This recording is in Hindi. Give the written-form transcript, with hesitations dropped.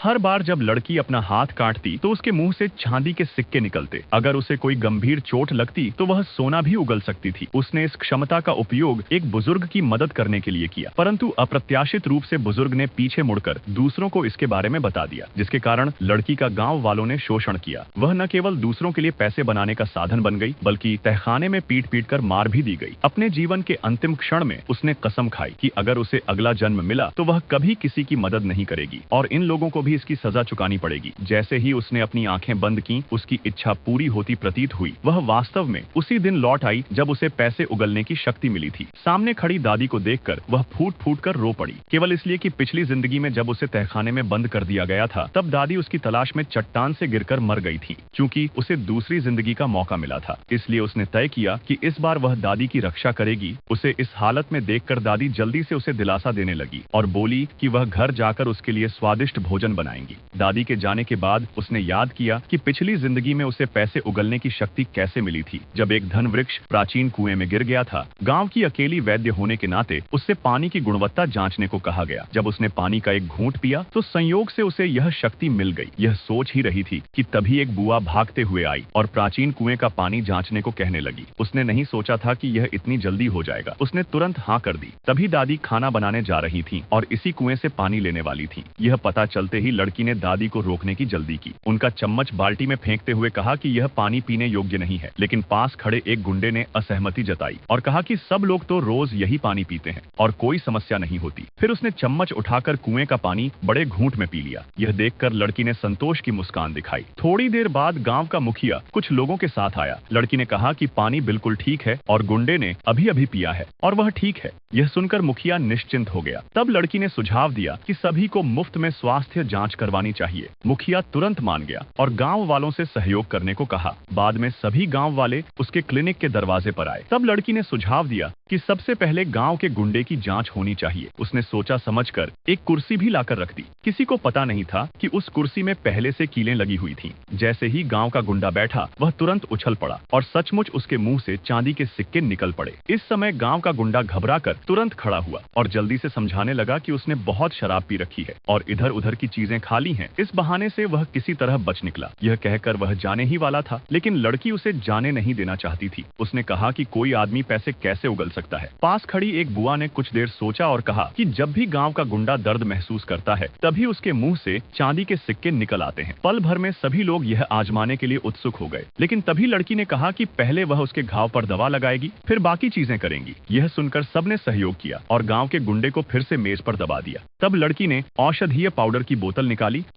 हर बार जब लड़की अपना हाथ काटती तो उसके मुंह से चांदी के सिक्के निकलते। अगर उसे कोई गंभीर चोट लगती तो वह सोना भी उगल सकती थी। उसने इस क्षमता का उपयोग एक बुजुर्ग की मदद करने के लिए किया, परंतु अप्रत्याशित रूप से बुजुर्ग ने पीछे मुड़कर दूसरों को इसके बारे में बता दिया, जिसके कारण लड़की का गांव वालों ने शोषण किया। वह न केवल दूसरों के लिए पैसे बनाने का साधन बन गई, बल्कि तहखाने में पीट पीट कर मार भी दी गई। अपने जीवन के अंतिम क्षण में उसने कसम खाई कि अगर उसे अगला जन्म मिला तो वह कभी किसी की मदद नहीं करेगी और इन लोगों को भी इसकी सजा चुकानी पड़ेगी। जैसे ही उसने अपनी आंखें बंद की, उसकी इच्छा पूरी होती प्रतीत हुई। वह वास्तव में उसी दिन लौट आई जब उसे पैसे उगलने की शक्ति मिली थी। सामने खड़ी दादी को देखकर वह फूट फूट कर रो पड़ी, केवल इसलिए कि पिछली जिंदगी में जब उसे तहखाने में बंद कर दिया गया था तब दादी उसकी तलाश में चट्टान से गिरकर मर गई थी। क्योंकि उसे दूसरी जिंदगी का मौका मिला था, इसलिए उसने तय किया कि इस बार वह दादी की रक्षा करेगी। उसे इस हालत में देखकर दादी जल्दी से उसे दिलासा देने लगी और बोली कि वह घर जाकर उसके लिए स्वादिष्ट भोजन बनाएंगी। दादी के जाने के बाद उसने याद किया कि पिछली जिंदगी में उसे पैसे उगलने की शक्ति कैसे मिली थी। जब एक धन वृक्ष प्राचीन कुएं में गिर गया था, गांव की अकेली वैद्य होने के नाते उससे पानी की गुणवत्ता जांचने को कहा गया। जब उसने पानी का एक घूंट पिया तो संयोग से उसे यह शक्ति मिल गई। यह सोच ही रही थी कि तभी एक बुआ भागते हुए आई और प्राचीन कुएं का पानी जांचने को कहने लगी। उसने नहीं सोचा था कि यह इतनी जल्दी हो जाएगा। उसने तुरंत हाँ कर दी। तभी दादी खाना बनाने जा रही थी और इसी कुएं से पानी लेने वाली थी। यह पता चलते ही लड़की ने दादी को रोकने की जल्दी की। उनका चम्मच बाल्टी में फेंकते हुए कहा कि यह पानी पीने योग्य नहीं है, लेकिन पास खड़े एक गुंडे ने असहमति जताई और कहा कि सब लोग तो रोज यही पानी पीते हैं और कोई समस्या नहीं होती। फिर उसने चम्मच उठाकर कुएं का पानी बड़े घूंट में पी लिया। यह देखकर लड़की ने संतोष की मुस्कान दिखाई। थोड़ी देर बाद गांव का मुखिया कुछ लोगों के साथ आया। लड़की ने कहा कि पानी बिल्कुल ठीक है और गुंडे ने अभी अभी पिया है और वह ठीक है। यह सुनकर मुखिया निश्चिंत हो गया। तब लड़की ने सुझाव दिया कि सभी को मुफ्त में स्वास्थ्य जांच करवानी चाहिए। मुखिया तुरंत मान गया और गांव वालों से सहयोग करने को कहा। बाद में सभी गांव वाले उसके क्लिनिक के दरवाजे पर आए। तब लड़की ने सुझाव दिया कि सबसे पहले गांव के गुंडे की जांच होनी चाहिए। उसने सोचा समझकर एक कुर्सी भी लाकर रख दी। किसी को पता नहीं था कि उस कुर्सी में पहले से कीलें लगी हुई थीं। जैसे ही गांव का गुंडा बैठा, वह तुरंत उछल पड़ा और सचमुच उसके मुंह से चांदी के सिक्के निकल पड़े। इस समय गांव का गुंडा घबराकर तुरंत खड़ा हुआ और जल्दी से समझाने लगा कि उसने बहुत शराब पी रखी है और इधर उधर की चीजें खाली हैं। इस बहाने से वह किसी तरह बच निकला। यह कहकर वह जाने ही वाला था, लेकिन लड़की उसे जाने नहीं देना चाहती थी। उसने कहा कि कोई आदमी पैसे कैसे उगल सकता है। पास खड़ी एक बुआ ने कुछ देर सोचा और कहा कि जब भी गांव का गुंडा दर्द महसूस करता है तभी उसके मुंह से चांदी के सिक्के निकल आते हैं। पल भर में सभी लोग यह आजमाने के लिए उत्सुक हो गए, लेकिन तभी लड़की ने कहा कि पहले वह उसके घाव पर दवा लगाएगी, फिर बाकी चीजें करेंगी। यह सुनकर सबने सहयोग किया और गांव के गुंडे को फिर से मेज पर दबा दिया। तब लड़की ने औषधीय पाउडर की बोतल निकाली